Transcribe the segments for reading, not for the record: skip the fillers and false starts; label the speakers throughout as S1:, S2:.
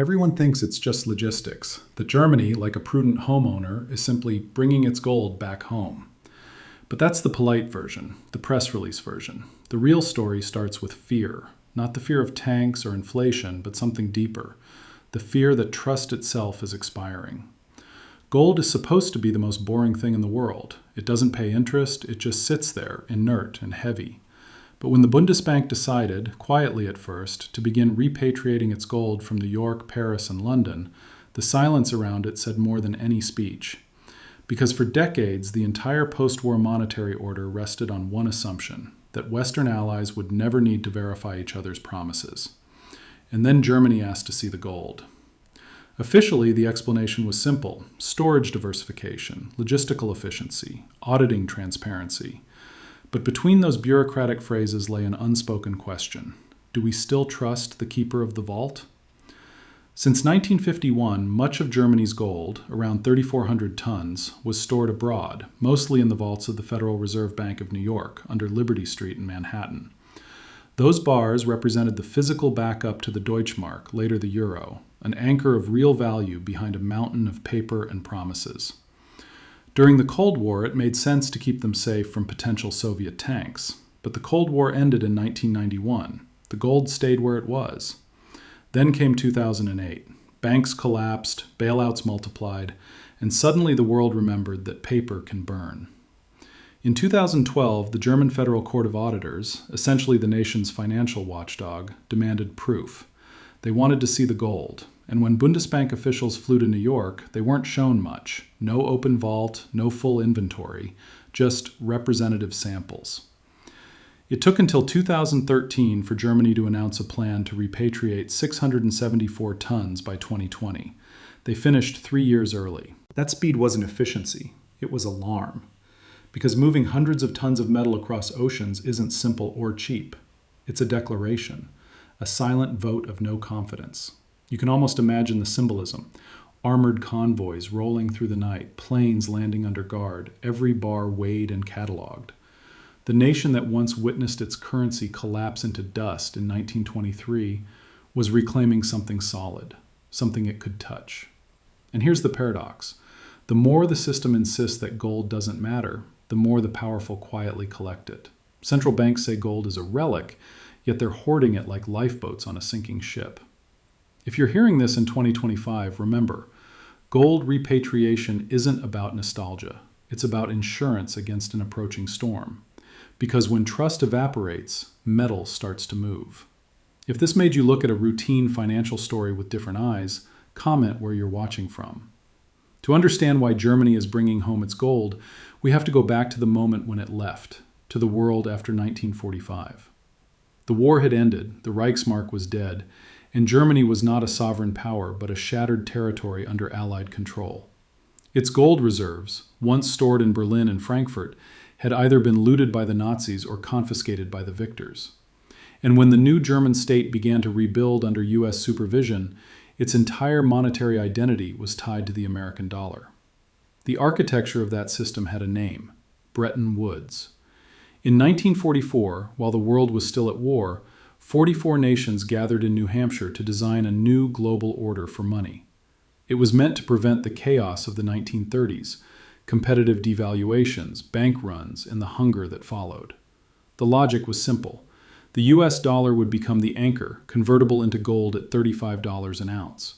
S1: Everyone thinks it's just logistics, that Germany, like a prudent homeowner, is simply bringing its gold back home. But that's the polite version, the press release version. The real story starts with fear, not the fear of tanks or inflation, but something deeper, the fear that trust itself is expiring. Gold is supposed to be the most boring thing in the world. It doesn't pay interest, it just sits there, inert and heavy. But when the Bundesbank decided, quietly at first, to begin repatriating its gold from New York, Paris, and London, the silence around it said more than any speech. Because for decades, the entire post-war monetary order rested on one assumption, that Western allies would never need to verify each other's promises. And then Germany asked to see the gold. Officially, the explanation was simple: storage diversification, logistical efficiency, auditing transparency. But between those bureaucratic phrases lay an unspoken question. Do we still trust the keeper of the vault? Since 1951, much of Germany's gold, around 3,400 tons, was stored abroad, mostly in the vaults of the Federal Reserve Bank of New York, under Liberty Street in Manhattan. Those bars represented the physical backup to the Deutschmark, later the euro, an anchor of real value behind a mountain of paper and promises. During the Cold War, it made sense to keep them safe from potential Soviet tanks. But the Cold War ended in 1991. The gold stayed where it was. Then came 2008. Banks collapsed, bailouts multiplied, and suddenly the world remembered that paper can burn. In 2012, the German Federal Court of Auditors, essentially the nation's financial watchdog, demanded proof. They wanted to see the gold. And when Bundesbank officials flew to New York, they weren't shown much. No open vault, no full inventory, just representative samples. It took until 2013 for Germany to announce a plan to repatriate 674 tons by 2020. They finished 3 years early. That speed wasn't efficiency, it was alarm. Because moving hundreds of tons of metal across oceans isn't simple or cheap. It's a declaration, a silent vote of no confidence. You can almost imagine the symbolism. Armored convoys rolling through the night, planes landing under guard, every bar weighed and cataloged. The nation that once witnessed its currency collapse into dust in 1923 was reclaiming something solid, something it could touch. And here's the paradox. The more the system insists that gold doesn't matter, the more the powerful quietly collect it. Central banks say gold is a relic, yet they're hoarding it like lifeboats on a sinking ship. If you're hearing this in 2025, remember, gold repatriation isn't about nostalgia. It's about insurance against an approaching storm. Because when trust evaporates, metal starts to move. If this made you look at a routine financial story with different eyes, comment where you're watching from. To understand why Germany is bringing home its gold, we have to go back to the moment when it left, to the world after 1945. The war had ended, the Reichsmark was dead, and Germany was not a sovereign power, but a shattered territory under Allied control. Its gold reserves, once stored in Berlin and Frankfurt, had either been looted by the Nazis or confiscated by the victors. And when the new German state began to rebuild under U.S. supervision, its entire monetary identity was tied to the American dollar. The architecture of that system had a name: Bretton Woods. In 1944, while the world was still at war, 44 nations gathered in New Hampshire to design a new global order for money. It was meant to prevent the chaos of the 1930s, competitive devaluations, bank runs, and the hunger that followed. The logic was simple. The US dollar would become the anchor, convertible into gold at $35 an ounce.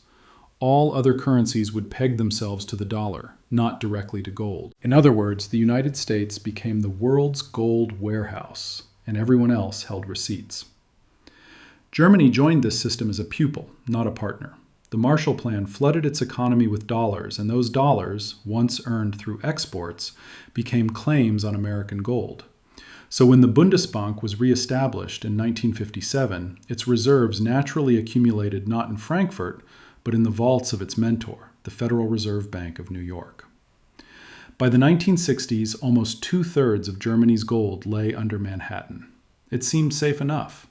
S1: All other currencies would peg themselves to the dollar, not directly to gold. In other words, the United States became the world's gold warehouse, and everyone else held receipts. Germany joined this system as a pupil, not a partner. The Marshall Plan flooded its economy with dollars, and those dollars, once earned through exports, became claims on American gold. So when the Bundesbank was reestablished in 1957, its reserves naturally accumulated not in Frankfurt, but in the vaults of its mentor, the Federal Reserve Bank of New York. By the 1960s, almost 2/3 of Germany's gold lay under Manhattan. It seemed safe enough.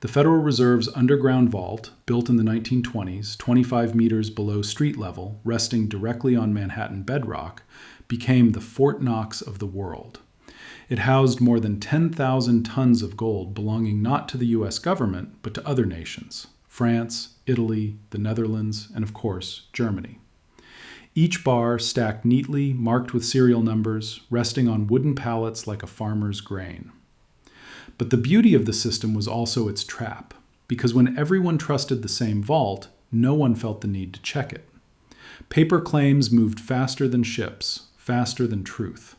S1: The Federal Reserve's underground vault, built in the 1920s, 25 meters below street level, resting directly on Manhattan bedrock, became the Fort Knox of the world. It housed more than 10,000 tons of gold belonging not to the U.S. government, but to other nations. France, Italy, the Netherlands, and of course, Germany. Each bar stacked neatly, marked with serial numbers, resting on wooden pallets like a farmer's grain. But the beauty of the system was also its trap, because when everyone trusted the same vault, no one felt the need to check it. Paper claims moved faster than ships, faster than truth.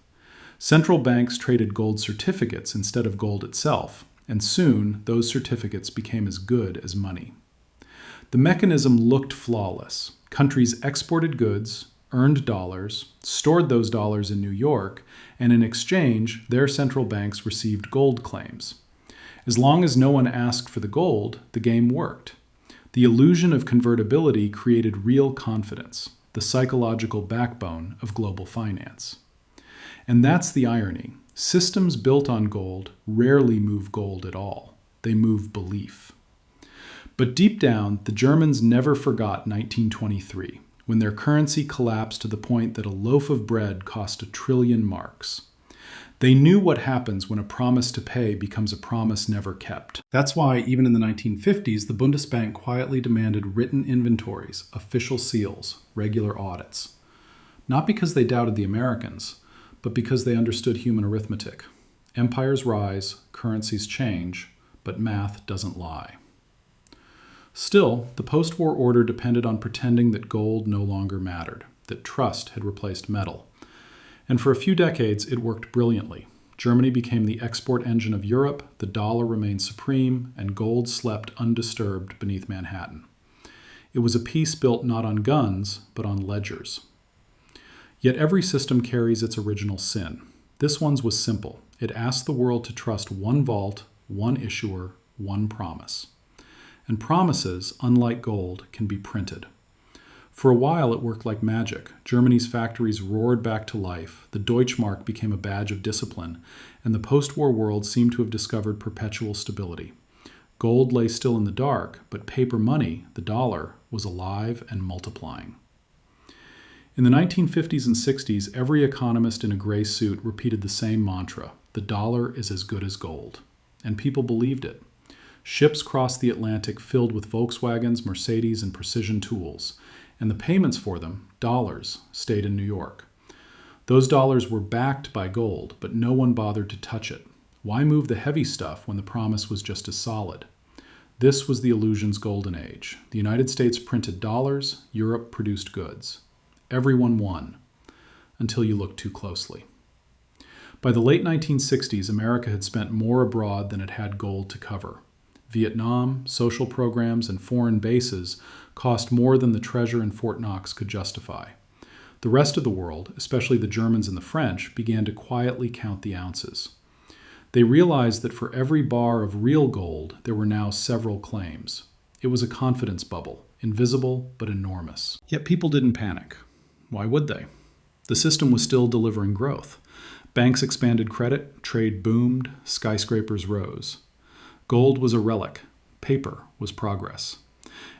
S1: Central banks traded gold certificates instead of gold itself, and soon those certificates became as good as money. The mechanism looked flawless. Countries exported goods, earned dollars, stored those dollars in New York, and in exchange, their central banks received gold claims. As long as no one asked for the gold, the game worked. The illusion of convertibility created real confidence, the psychological backbone of global finance. And that's the irony. Systems built on gold rarely move gold at all. They move belief. But deep down, the Germans never forgot 1923, when their currency collapsed to the point that a loaf of bread cost 1 trillion marks. They knew what happens when a promise to pay becomes a promise never kept. That's why, even in the 1950s, the Bundesbank quietly demanded written inventories, official seals, regular audits. Not because they doubted the Americans, but because they understood human arithmetic. Empires rise, currencies change, but math doesn't lie. Still, the post-war order depended on pretending that gold no longer mattered, that trust had replaced metal. And for a few decades, it worked brilliantly. Germany became the export engine of Europe, the dollar remained supreme, and gold slept undisturbed beneath Manhattan. It was a peace built not on guns, but on ledgers. Yet every system carries its original sin. This one's was simple. It asked the world to trust one vault, one issuer, one promise. And promises, unlike gold, can be printed. For a while, it worked like magic. Germany's factories roared back to life, the Deutschmark became a badge of discipline, and the post-war world seemed to have discovered perpetual stability. Gold lay still in the dark, but paper money, the dollar, was alive and multiplying. In the 1950s and 60s, every economist in a gray suit repeated the same mantra: the dollar is as good as gold. And people believed it. Ships crossed the Atlantic filled with Volkswagens, Mercedes, and precision tools, and the payments for them, dollars, stayed in New York. Those dollars were backed by gold, but no one bothered to touch it. Why move the heavy stuff when the promise was just as solid? This was the illusion's golden age. The United States printed dollars, Europe produced goods. Everyone won, until you looked too closely. By the late 1960s, America had spent more abroad than it had gold to cover. Vietnam, social programs, and foreign bases cost more than the treasure in Fort Knox could justify. The rest of the world, especially the Germans and the French, began to quietly count the ounces. They realized that for every bar of real gold, there were now several claims. It was a confidence bubble, invisible but enormous. Yet people didn't panic. Why would they? The system was still delivering growth. Banks expanded credit, trade boomed, skyscrapers rose. Gold was a relic. Paper was progress.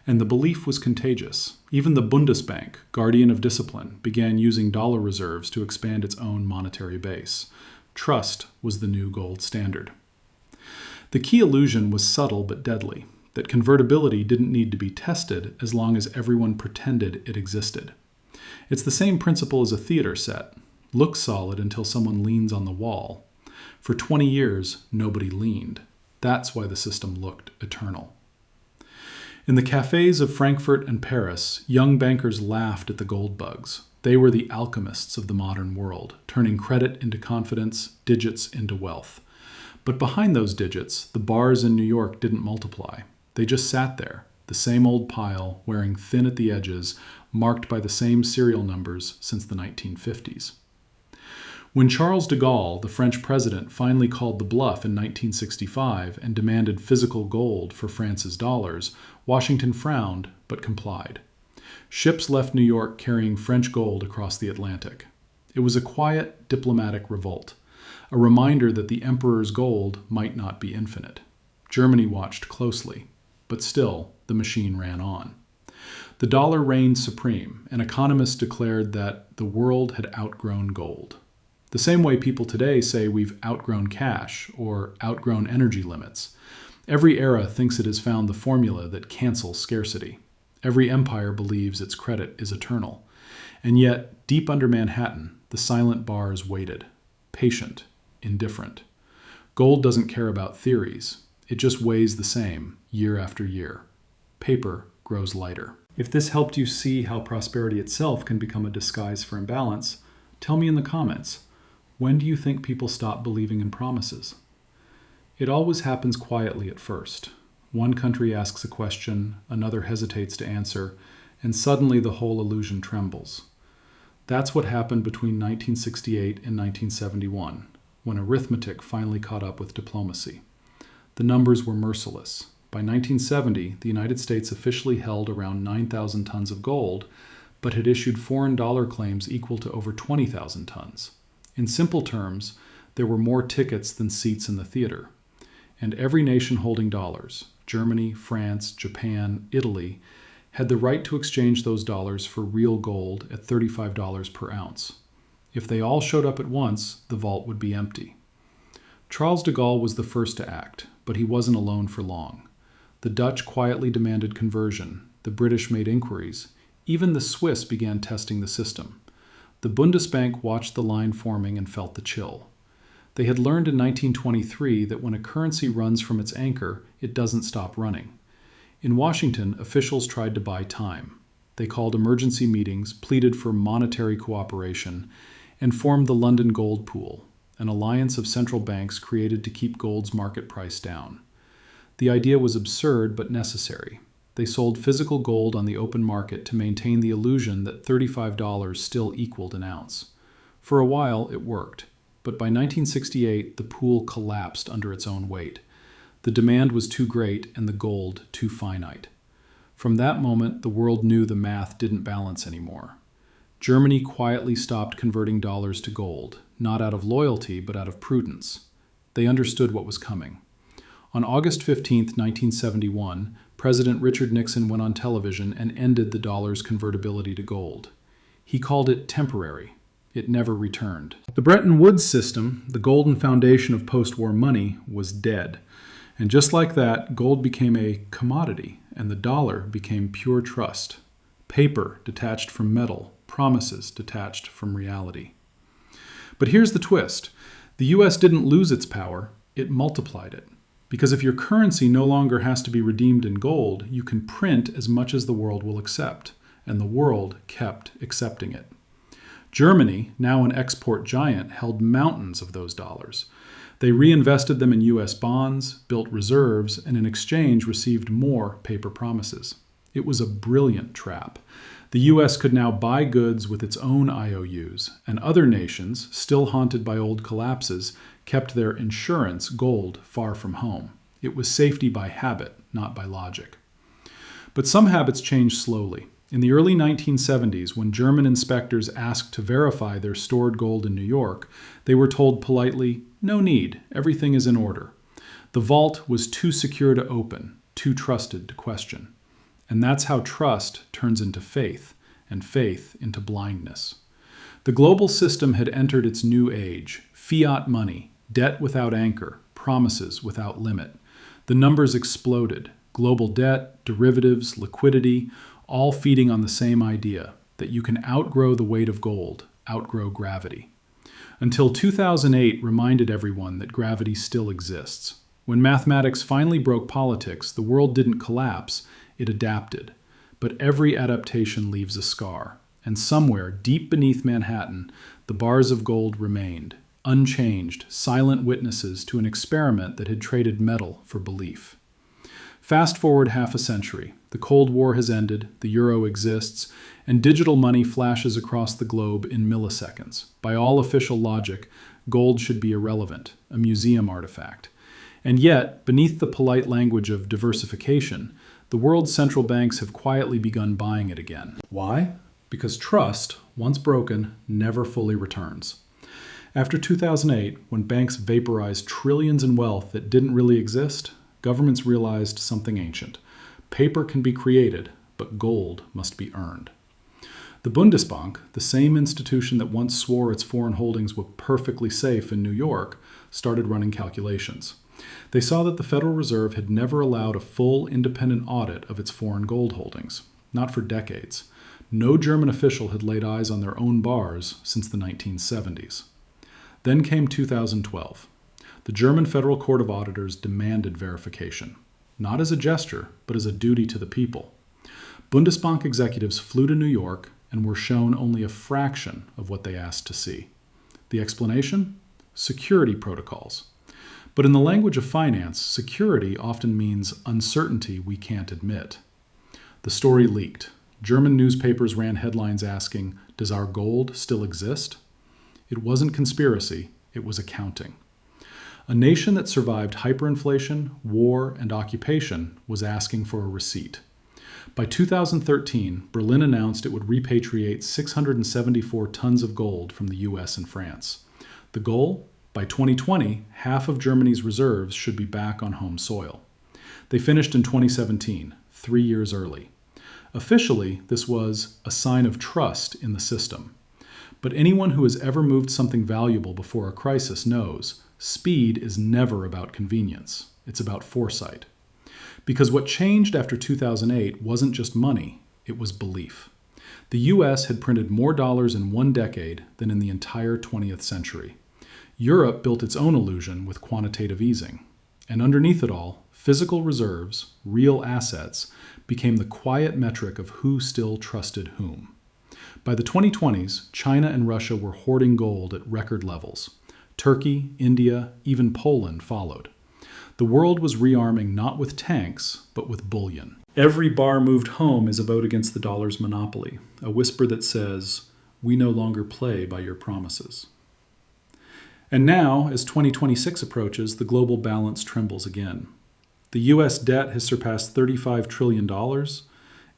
S1: And the belief was contagious. Even the Bundesbank, guardian of discipline, began using dollar reserves to expand its own monetary base. Trust was the new gold standard. The key illusion was subtle but deadly, that convertibility didn't need to be tested as long as everyone pretended it existed. It's the same principle as a theater set. Looks solid until someone leans on the wall. For 20 years, nobody leaned. That's why the system looked eternal. In the cafes of Frankfurt and Paris, young bankers laughed at the gold bugs. They were the alchemists of the modern world, turning credit into confidence, digits into wealth. But behind those digits, the bars in New York didn't multiply. They just sat there, the same old pile, wearing thin at the edges, marked by the same serial numbers since the 1950s. When Charles de Gaulle, the French president, finally called the bluff in 1965 and demanded physical gold for France's dollars, Washington frowned but complied. Ships left New York carrying French gold across the Atlantic. It was a quiet, diplomatic revolt, a reminder that the emperor's gold might not be infinite. Germany watched closely, but still, the machine ran on. The dollar reigned supreme, and economists declared that the world had outgrown gold. The same way people today say we've outgrown cash or outgrown energy limits. Every era thinks it has found the formula that cancels scarcity. Every empire believes its credit is eternal. And yet, deep under Manhattan, the silent bars waited, patient, indifferent. Gold doesn't care about theories. It just weighs the same, year after year. Paper grows lighter. If this helped you see how prosperity itself can become a disguise for imbalance, tell me in the comments, when do you think people stop believing in promises? It always happens quietly at first. One country asks a question, another hesitates to answer, and suddenly the whole illusion trembles. That's what happened between 1968 and 1971, when arithmetic finally caught up with diplomacy. The numbers were merciless. By 1970, the United States officially held around 9,000 tons of gold, but had issued foreign dollar claims equal to over 20,000 tons. In simple terms, there were more tickets than seats in the theater. And every nation holding dollars, Germany, France, Japan, Italy, had the right to exchange those dollars for real gold at $35 per ounce. If they all showed up at once, the vault would be empty. Charles de Gaulle was the first to act, but he wasn't alone for long. The Dutch quietly demanded conversion, the British made inquiries, even the Swiss began testing the system. The Bundesbank watched the line forming and felt the chill. They had learned in 1923 that when a currency runs from its anchor, it doesn't stop running. In Washington, officials tried to buy time. They called emergency meetings, pleaded for monetary cooperation, and formed the London Gold Pool, an alliance of central banks created to keep gold's market price down. The idea was absurd but necessary. They sold physical gold on the open market to maintain the illusion that $35 still equaled an ounce. For a while, it worked. But by 1968, the pool collapsed under its own weight. The demand was too great and the gold too finite. From that moment, the world knew the math didn't balance anymore. Germany quietly stopped converting dollars to gold, not out of loyalty, but out of prudence. They understood what was coming. On August 15, 1971, President Richard Nixon went on television and ended the dollar's convertibility to gold. He called it temporary. It never returned. The Bretton Woods system, the golden foundation of post-war money, was dead. And just like that, gold became a commodity, and the dollar became pure trust. Paper detached from metal, promises detached from reality. But here's the twist. The U.S. didn't lose its power, it multiplied it. Because if your currency no longer has to be redeemed in gold, you can print as much as the world will accept, and the world kept accepting it. Germany, now an export giant, held mountains of those dollars. They reinvested them in U.S. bonds, built reserves, and in exchange received more paper promises. It was a brilliant trap. The U.S. could now buy goods with its own IOUs, and other nations, still haunted by old collapses, kept their insurance gold far from home. It was safety by habit, not by logic. But some habits changed slowly. In the early 1970s, when German inspectors asked to verify their stored gold in New York, they were told politely, "No need, everything is in order." The vault was too secure to open, too trusted to question. And that's how trust turns into faith, and faith into blindness. The global system had entered its new age, fiat money, debt without anchor, promises without limit. The numbers exploded, global debt, derivatives, liquidity, all feeding on the same idea, that you can outgrow the weight of gold, outgrow gravity. Until 2008 reminded everyone that gravity still exists. When mathematics finally broke politics, the world didn't collapse, it adapted. But every adaptation leaves a scar. And somewhere, deep beneath Manhattan, the bars of gold remained, unchanged, silent witnesses to an experiment that had traded metal for belief. Fast forward half a century. The Cold War has ended, the euro exists, and digital money flashes across the globe in milliseconds. By all official logic, gold should be irrelevant, a museum artifact. And yet, beneath the polite language of diversification, the world's central banks have quietly begun buying it again. Why? Because trust, once broken, never fully returns. After 2008, when banks vaporized trillions in wealth that didn't really exist, governments realized something ancient. Paper can be created, but gold must be earned. The Bundesbank, the same institution that once swore its foreign holdings were perfectly safe in New York, started running calculations. They saw that the Federal Reserve had never allowed a full independent audit of its foreign gold holdings, not for decades. No German official had laid eyes on their own bars since the 1970s. Then came 2012. The German Federal Court of Auditors demanded verification, not as a gesture, but as a duty to the people. Bundesbank executives flew to New York and were shown only a fraction of what they asked to see. The explanation? Security protocols. But in the language of finance, security often means uncertainty we can't admit. The story leaked. German newspapers ran headlines asking, "Does our gold still exist?" It wasn't conspiracy, it was accounting. A nation that survived hyperinflation, war, and occupation was asking for a receipt. By 2013, Berlin announced it would repatriate 674 tons of gold from the US and France. The goal? By 2020, half of Germany's reserves should be back on home soil. They finished in 2017, 3 years early. Officially, this was a sign of trust in the system. But anyone who has ever moved something valuable before a crisis knows speed is never about convenience. It's about foresight. Because what changed after 2008 wasn't just money, it was belief. The US had printed more dollars in one decade than in the entire 20th century. Europe built its own illusion with quantitative easing. And underneath it all, physical reserves, real assets, became the quiet metric of who still trusted whom. By the 2020s, China and Russia were hoarding gold at record levels. Turkey, India, even Poland followed. The world was rearming not with tanks, but with bullion. Every bar moved home is a vote against the dollar's monopoly, a whisper that says, "We no longer play by your promises." And now, as 2026 approaches, the global balance trembles again. The US debt has surpassed $35 trillion.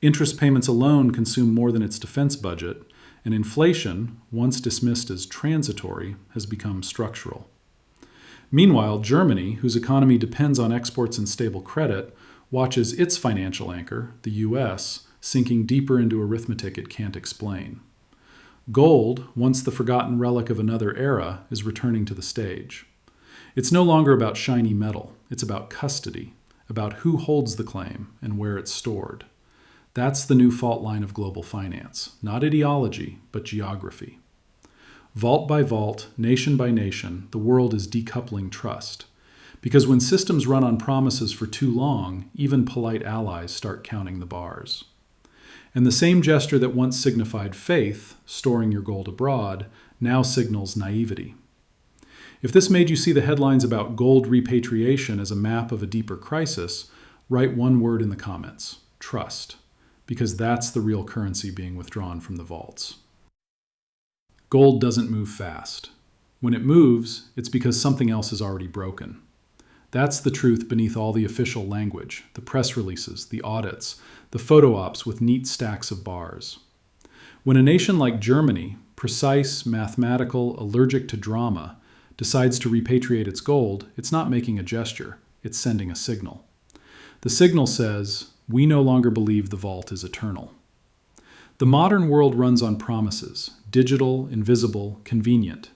S1: Interest payments alone consume more than its defense budget, and inflation, once dismissed as transitory, has become structural. Meanwhile, Germany, whose economy depends on exports and stable credit, watches its financial anchor, the US, sinking deeper into arithmetic it can't explain. Gold, once the forgotten relic of another era, is returning to the stage. It's no longer about shiny metal, it's about custody, about who holds the claim and where it's stored. That's the new fault line of global finance, not ideology, but geography. Vault by vault, nation by nation, the world is decoupling trust. Because when systems run on promises for too long, even polite allies start counting the bars. And the same gesture that once signified faith, storing your gold abroad, now signals naivety. If this made you see the headlines about gold repatriation as a map of a deeper crisis, write one word in the comments: trust. Because that's the real currency being withdrawn from the vaults. Gold doesn't move fast. When it moves, it's because something else is already broken. That's the truth beneath all the official language, the press releases, the audits, the photo ops with neat stacks of bars. When a nation like Germany, precise, mathematical, allergic to drama, decides to repatriate its gold, it's not making a gesture, it's sending a signal. The signal says, "We no longer believe the vault is eternal." The modern world runs on promises, digital, invisible, convenient.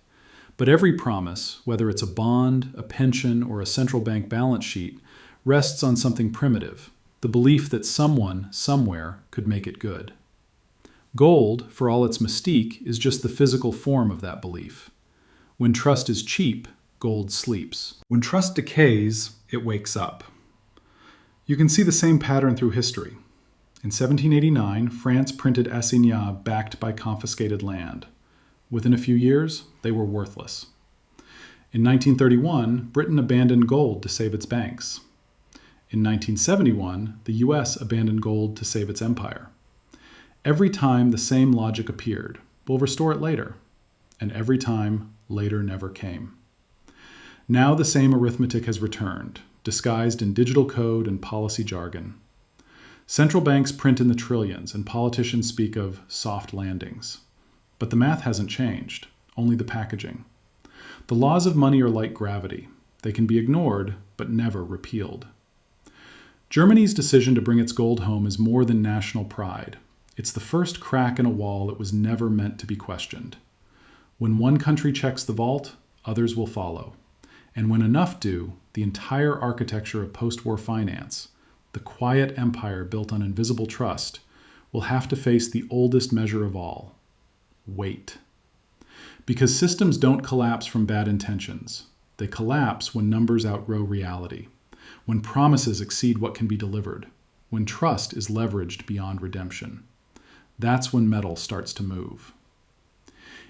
S1: But every promise, whether it's a bond, a pension, or a central bank balance sheet, rests on something primitive, the belief that someone, somewhere, could make it good. Gold, for all its mystique, is just the physical form of that belief. When trust is cheap, gold sleeps. When trust decays, it wakes up. You can see the same pattern through history. In 1789, France printed assignats backed by confiscated land. Within a few years, they were worthless. In 1931, Britain abandoned gold to save its banks. In 1971, the US abandoned gold to save its empire. Every time the same logic appeared: we'll restore it later. And every time, later never came. Now the same arithmetic has returned, disguised in digital code and policy jargon. Central banks print in the trillions, and politicians speak of soft landings. But the math hasn't changed, only the packaging. The laws of money are like gravity. They can be ignored, but never repealed. Germany's decision to bring its gold home is more than national pride. It's the first crack in a wall that was never meant to be questioned. When one country checks the vault, others will follow. And when enough do, the entire architecture of post-war finance, the quiet empire built on invisible trust, will have to face the oldest measure of all: wait. Because systems don't collapse from bad intentions. They collapse when numbers outgrow reality, when promises exceed what can be delivered, when trust is leveraged beyond redemption. That's when metal starts to move.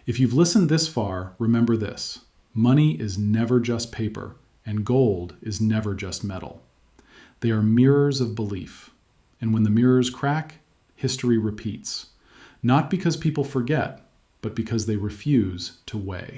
S1: If you've listened this far, remember this: money is never just paper, and gold is never just metal. They are mirrors of belief. And when the mirrors crack, history repeats. Not because people forget, but because they refuse to weigh.